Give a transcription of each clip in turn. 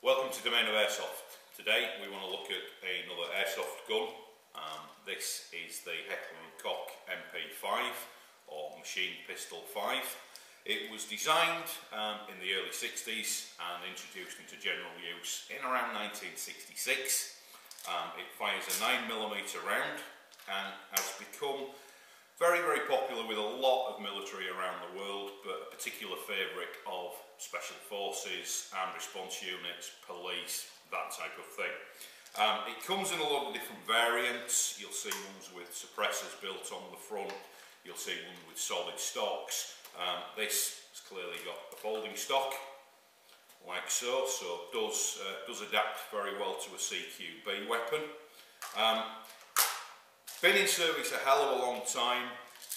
Welcome to Domainofairsoft. Today we want to look at another airsoft gun. This is the Heckler & Koch MP5 or Machine Pistol 5. It was designed in the early 60s and introduced into general use in around 1966. It fires a 9mm round and has become very popular with a lot of military around the world, but a particular favourite of special forces and response units, police, that type of thing. It comes in a lot of different variants. You'll see ones with suppressors built on the front, you'll see one with solid stocks. This has clearly got a folding stock, like so it does adapt very well to a CQB weapon. Been in service a hell of a long time.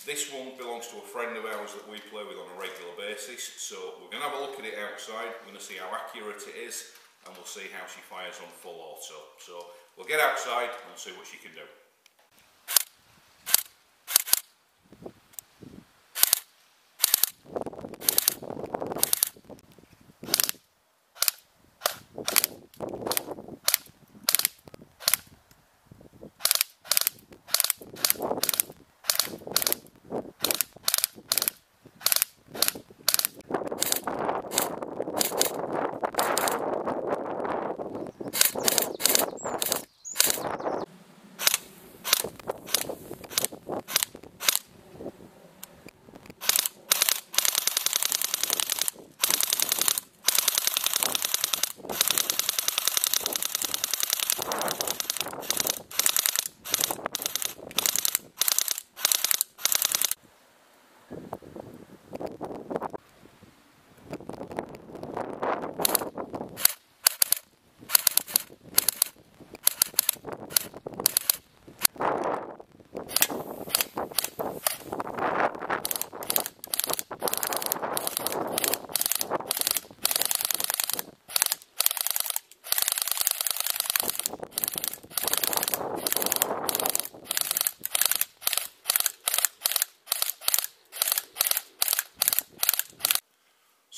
This one belongs to a friend of ours that we play with on a regular basis, so we're going to have a look at it outside. We're going to see how accurate it is, and we'll see how she fires on full auto. So we'll get outside and we'll see what she can do.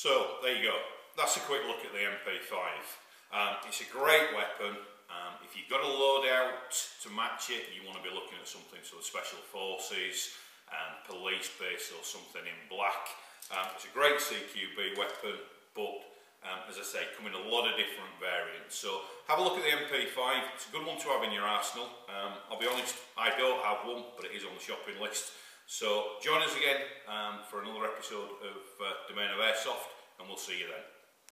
So there you go, that's a quick look at the MP5. It's a great weapon. If you've got a loadout to match it, you want to be looking at something sort of special forces, police base or something in black. It's a great CQB weapon, but as I say, come in a lot of different variants. So have a look at the MP5, it's a good one to have in your arsenal. I'll be honest, I don't have one, but it is on the shopping list. So join us again for another episode of Domainofairsoft, and we'll see you then.